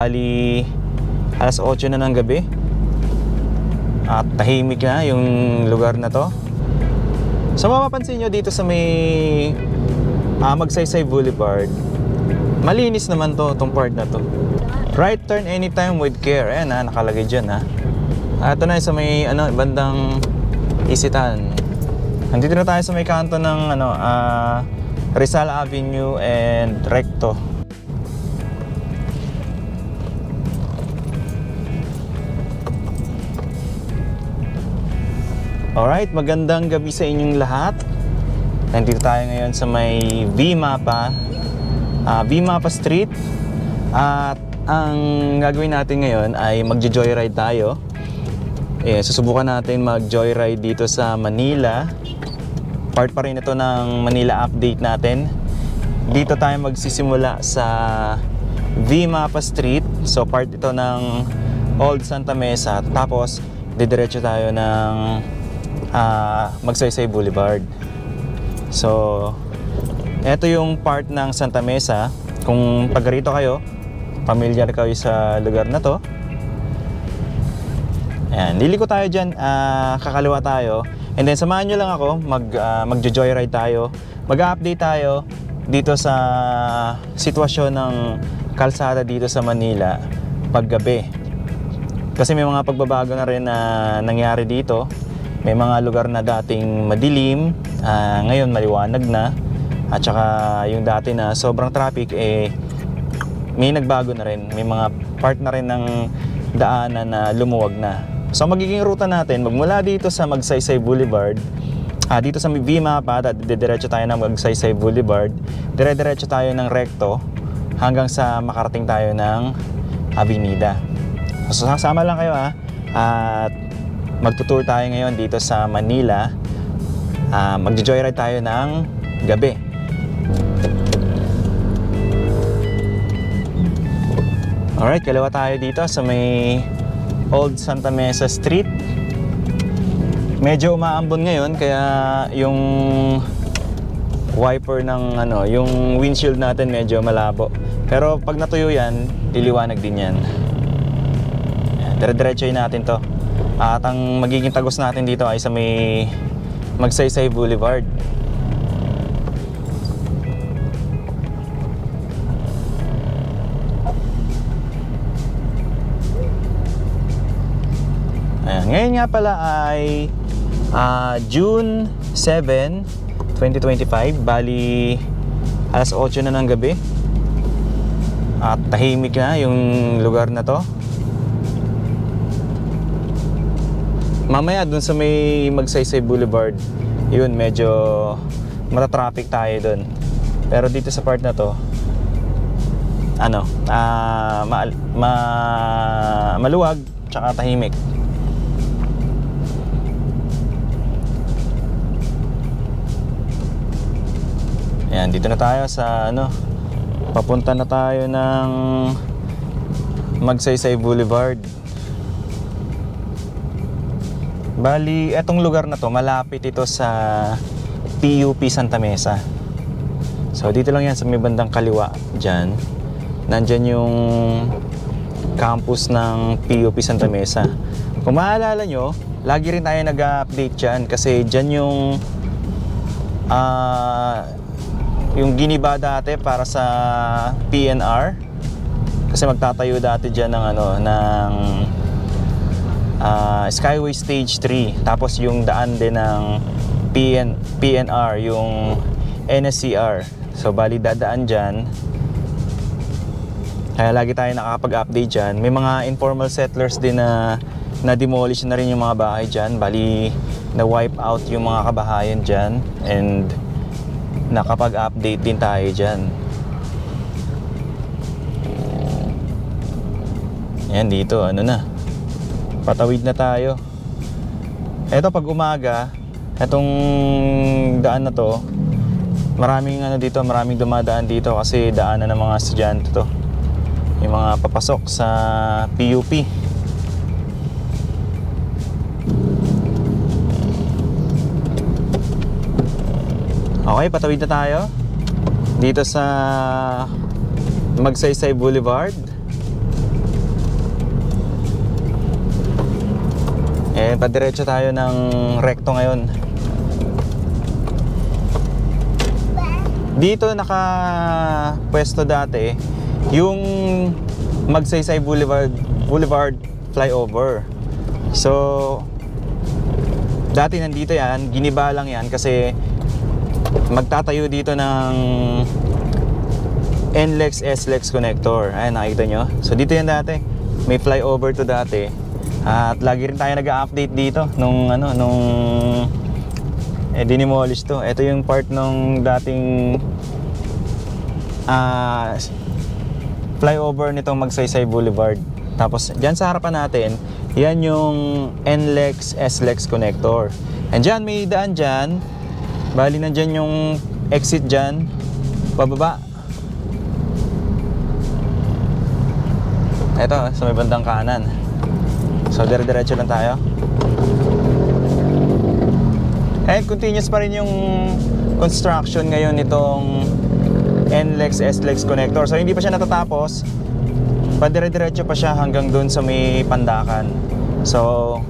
Bali, alas 8 na ng gabi. At tahimik na yung lugar na to. So mapapansin nyo dito sa may Magsaysay Boulevard, malinis naman to, itong part na to. Right turn anytime with care. Ayan ha, nakalagay dyan ha. Ito na sa may bandang Isitan. Nandito na tayo sa may kanto ng Rizal Avenue and Recto. Alright, magandang gabi sa inyong lahat. Nandito tayo ngayon sa may V-Mapa Street. At ang gagawin natin ngayon ay magjo-joyride tayo. Susubukan natin mag-joyride dito sa Manila. Part pa rin ito ng Manila update natin. Dito tayo magsisimula sa V-Mapa Street. So part ito ng Old Santa Mesa. Tapos didiretso tayo ng Magsaysay Boulevard. So ito yung part ng Santa Mesa. Kung taga rito kayo, familiar kayo sa lugar na to, ayan, liliko tayo dyan, kakaliwa tayo. And then samahan nyo lang ako, magjo-joyride tayo. Mag-update tayo dito sa sitwasyon ng kalsada dito sa Manila paggabi. Kasi may mga pagbabago na rin na nangyari dito. May mga lugar na dating madilim, ngayon maliwanag na. At saka yung dati na sobrang traffic, may nagbago na rin. May mga part na rin ng daanan na lumuwag na. So magiging ruta natin, magmula dito sa Magsaysay Boulevard, dito sa V-Mapa, diretso tayo ng Magsaysay Boulevard, dire-diretso tayo ng Recto hanggang sa makarating tayo ng Avenida. So sama lang kayo ha. At magtutour tayo ngayon dito sa Manila. Magjo-joyride tayo ng gabi. Alright, kaliwa tayo dito sa may Old Santa Mesa Street. Medyo umaambon ngayon kaya yung wiper ng yung windshield natin medyo malabo. Pero pag natuyo yan, liliwanag din yan. Dire-diretsoy natin to. At ang magiging tagos natin dito ay sa may Magsaysay Boulevard. Ayan. Ngayon nga pala ay June 7, 2025. Bali, alas 8 na ng gabi. At tahimik na yung lugar na to. Mamaya dun sa may Magsaysay Boulevard, yun medyo mata-traffic tayo dun. Pero dito sa part na to, maluwag tsaka tahimik. Ayan, dito na tayo sa papunta na tayo ng Magsaysay Boulevard. Bali, etong lugar na to, malapit ito sa PUP Santa Mesa. So dito lang yan sa may bandang kaliwa dyan. Nandyan yung campus ng PUP Santa Mesa. Kung maalala nyo, lagi rin tayo nag-update dyan. Kasi dyan yung giniba dati para sa PNR. Kasi magtatayo dati dyan ng Skyway Stage 3. Tapos yung daan din ng PNR, yung NSCR. So bali dadaan dyan. Kaya lagi tayo nakakapag-update dyan. May mga informal settlers din na na-demolish na rin yung mga bahay dyan. Bali na-wipe out yung mga kabahayan dyan. And nakapag-update din tayo dyan. Yan dito, patawid na tayo. Eto pag umaga, etong daan na to, maraming dito, maraming dumadaan dito kasi daanan ng mga estudyante to. Yung mga papasok sa PUP. Okay, patawid na tayo dito sa Magsaysay Boulevard. Ayan, padiretso tayo ng recto ngayon. Dito naka-pwesto dati yung Magsaysay Boulevard flyover. So dati nandito yan, giniba lang yan kasi magtatayo dito ng NLEX SLEX connector. Ayan, nakikita nyo. So dito yan dati, may flyover to dati. At lagi rin tayo nag-update dito nung dinimolish to. Ito yung part nung dating flyover nitong Magsaysay Boulevard. Tapos dyan sa harapan natin, yan yung NLEX SLEX connector. And dyan may daan dyan. Bali nandyan yung exit dyan, pababa. Ito sa may bandang kanan. So dire-diretso lang tayo. And continuous pa rin yung construction ngayon nitong NLEX SLEX connector. So hindi pa siya natatapos. Padire-diretso pa siya hanggang doon sa may Pandakan. So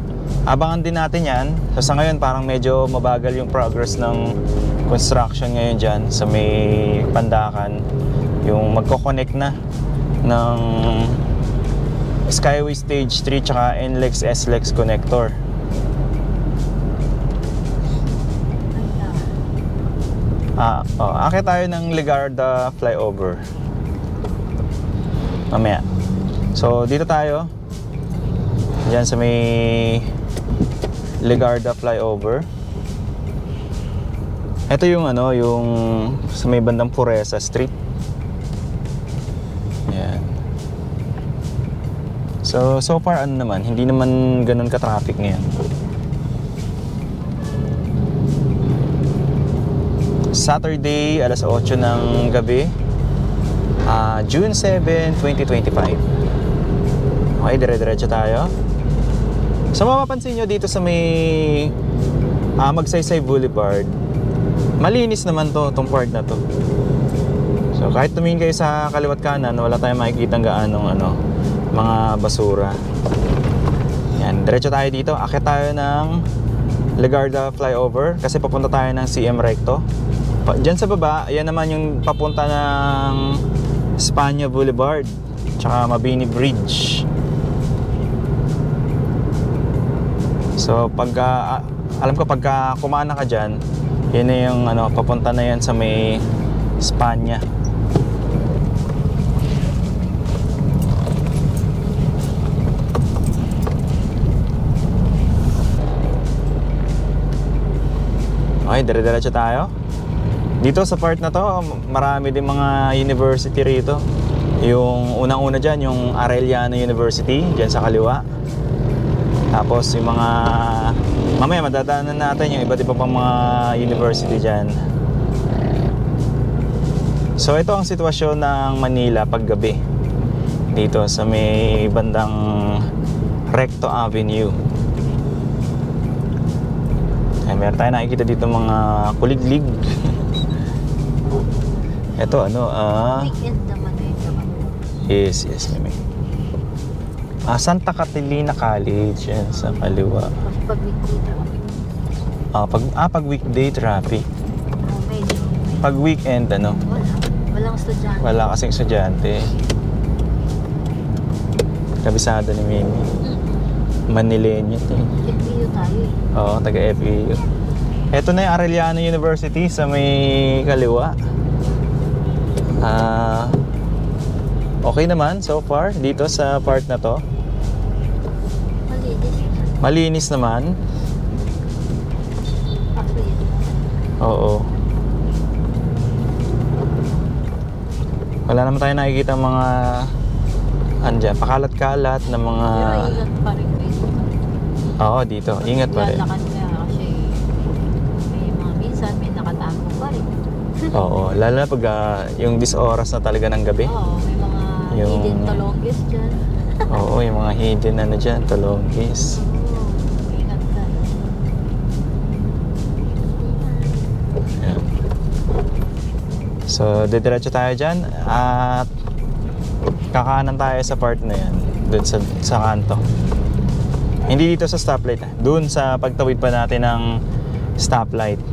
abangan din natin yan. So sa ngayon parang medyo mabagal yung progress ng construction ngayon dyan sa may Pandakan. Yung magko-connect na ng Skyway Stage 3 tsaka NLEX SLEX connector. Akit tayo ng Legarda flyover mamaya. So dito tayo dyan sa may Legarda flyover. Ito yung yung sa may bandang Puresa Street. Yan. So far naman, hindi naman ganun ka-traffic ngayon. Saturday, alas 8 ng gabi, June 7, 2025. Okay, dire-diretso tayo. So mapapansin nyo dito sa may Magsaysay Boulevard, malinis naman itong part na to. So kahit tumingin kayo sa kaliwat kanan, wala tayong makikita gaanong mga basura. Yan, diretso tayo dito. Akit tayo ng Legarda flyover kasi papunta tayo ng CM Recto. Diyan sa baba, yan naman yung papunta ng Espanya Boulevard tsaka Mabini Bridge. So alam ko pagka kumana ka dyan, yun na yung papunta na yan sa may Espanya. Okay, dire-diretso tayo. Dito sa part na to, marami din mga university rito. Yung unang-una dyan, yung Arellano University, dyan sa kaliwa. Tapos yung mga mamaya madadaanan natin yung iba't iba pang mga university dyan. So ito ang sitwasyon ng Manila paggabi dito sa may bandang Recto Avenue. Ay, meron tayo nakikita dito mga kuliglig. Ito weekend naman Yes, may. Santa Catalina College yan sa kaliwa. Pag weekday traffic. Pag weekday traffic. Medyo. Pag weekend Walang estudyante. Wala kasing estudyante. Kabisado ni Mimi. Manileño to. FEU tayo Oo, taga FEU. Ito na yung Arellano University sa may kaliwa. Okay naman so far dito sa part na to. Malinis naman. Oo. Wala naman tayo nakikita mga pakalat-kalat na mga. Pero ingat pa rin kayo. Oo, dito. Ingat pa rin. Lalakad ka kasi may mga minsan may nakatago pa rin. Oo, lalo na pag yung oras na talaga ng gabi. Oo, may mga hidden tolongis dyan. Oo, yung mga hidden dyan, tolongis. Oo, ingat ka. Ayan. So, didiretso tayo dyan at kakaanan tayo sa part na yan, dun sa kanto. Hindi dito sa stoplight. Doon sa pagtawid pa natin ng stoplight.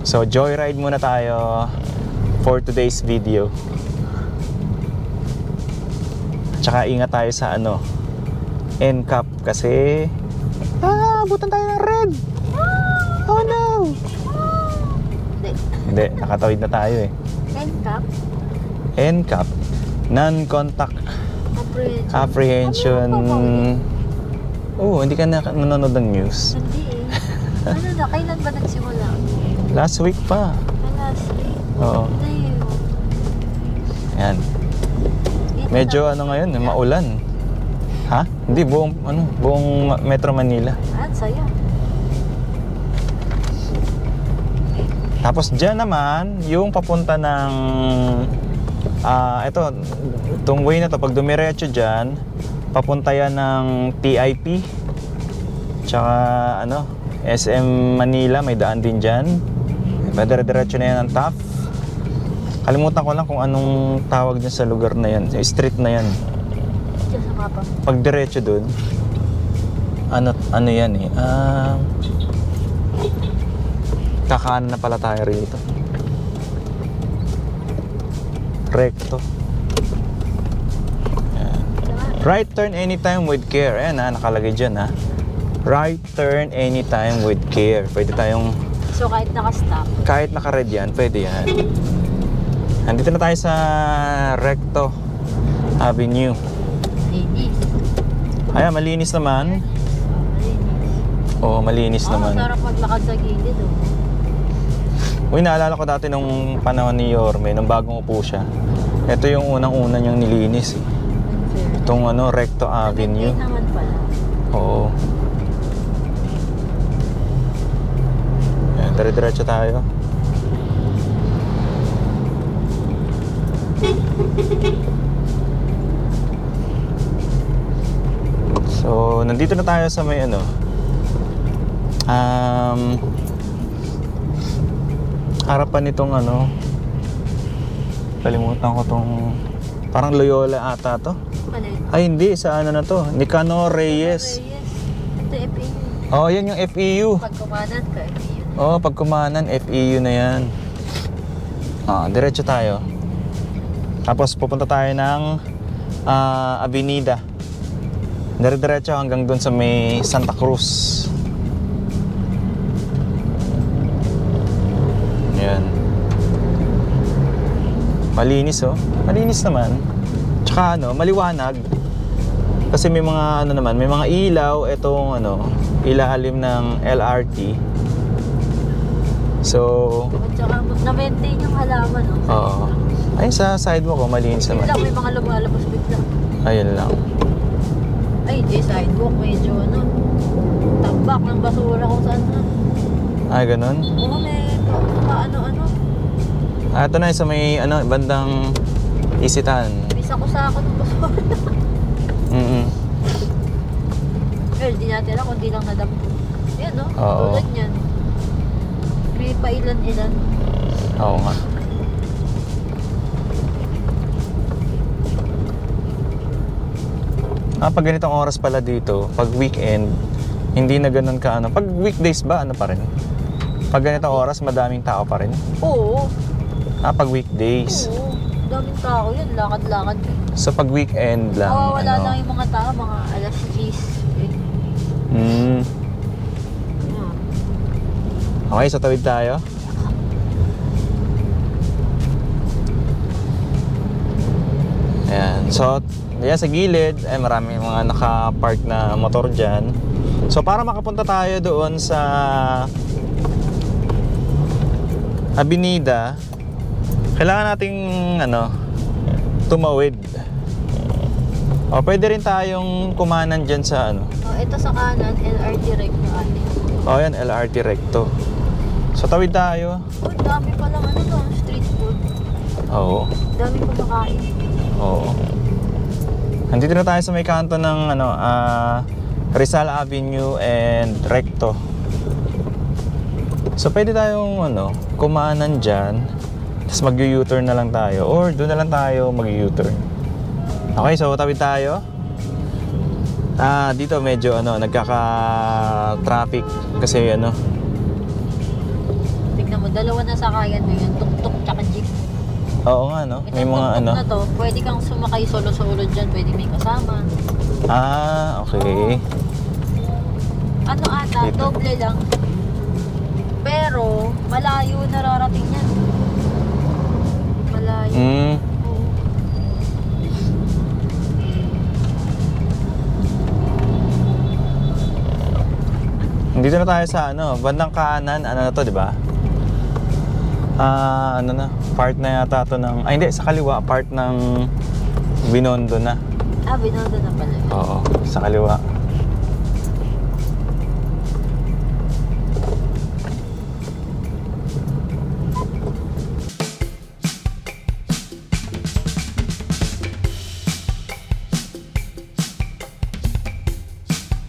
So, joyride muna tayo for today's video. Tsaka ingat tayo sa NCAP kasi abutan tayo ng red. Oh no! Hindi, nakatawid na tayo eh. NCAP? NCAP, non-contact apprehension. Oh, hindi ka nanonood ng news? Hindi eh. Ano na, kailan ba nagsimula? Last week pa. Last week? Oo. Ayan. Medyo ngayon, maulan. Ha? Hindi, buong Metro Manila. Saya. Tapos dyan naman, yung papunta ng itong way na to, pag dumiretso dyan, papunta yan ng TIP. Tsaka SM Manila, may daan din dyan. Dire-diretso na yan ang TAF. Kalimutan ko lang kung anong tawag dyan sa lugar na yan, street na yan. Diyan sa mapa. Pag diretso dun, ano yan eh, kakanan na pala tayo rito. Recto. Ayan. Right turn anytime with care. Ayan nakalagay dyan Right turn anytime with care. Pwede tayong... So kahit naka-stop? Kahit naka-red yan, pwede yan. Nandito na tayo sa Recto Avenue. Malinis. Ayan, malinis naman. Oo, malinis naman. Sarap maglakad sa gilid Uy, naalala ko dati nung panahon ni Yorme, nung bagong upo siya. Ito yung unang-una niyang nilinis eh. Itong Recto Avenue. Hindi naman pala. Oo. Ayan, dire-diretso tayo. So, nandito na tayo sa may harapan nitong kalimutan ko tong parang Loyola ata to. Ay hindi, sa na to, Nicanor Reyes. Ito FEU. Oh, yan yung FEU. Pagkumanan ka FEU. Oh, pagkumanan FEU na yan. Diretso tayo. Tapos pupunta tayo ng Avenida. Dire-diretso hanggang doon sa may Santa Cruz. Yan. Malinis Malinis naman. Tsaka maliwanag. Kasi may mga naman, may mga ilaw itong ilalim ng LRT. So, at saka na-maintain yung halaman Oo. Ay, sa sidewalk malinis naman. Lang may mga lumalabas bigla. Ayun lang. Ay, di sidewalk, medyo tambak ng basura kung saan Ay, ganun? Oo, may ano. Ito na sa may bandang Isitan. Bisa ko sa ako ng basura. Well, di natin alam kung di lang nadampo. Yan Oo. Tulad yan. May pailan-ilan. Oo nga. Pag ganitong oras pala dito, pag weekend, hindi na ganun ka Pag weekdays ba, pa rin? Pag ganitong oras, madaming tao pa rin? Oo. Pag weekdays. Oo. Daming tao yan, lakad-lakad. So pag weekend lang, wala lang yung mga tao, mga alas 10. Okay, so tawid tayo. Ayan. So, yan sa gilid, maraming mga naka-park na motor dyan. So, para makapunta tayo doon sa Avenida, kailangan nating tumawid. O, pwede rin tayong kumanan dyan sa ito sa kanan, LRT Recto ate. O, yan, LRT Recto. So, tawid tayo. Dami palang street food. Oo. Dami pa makain. Oo. Nandito na tayo sa may kanto ng Rizal Avenue and Recto. So pwede tayong kumanan dyan, tapos mag-U-turn na lang tayo, or doon na lang tayo mag-U-turn. Okay, so tawid tayo. Dito medyo nagkaka-traffic kasi Tignan mo, dalawa na sakayan mo yun, tuk-tuk tsaka jeep. Oo nga no, may Itong mga tuk-tuk na to, pwede kang sumakay solo-solo dyan, pwede may kasama. Okay. Dito. Doble lang. Pero, malayo nararating yan. Malayo. Mm. Oo. Dito na tayo sa bandang kanan, na to, 'di ba? Part na yata to ng hindi, sa kaliwa, part ng Binondo na. Binondo na pala. Oo, sa kaliwa.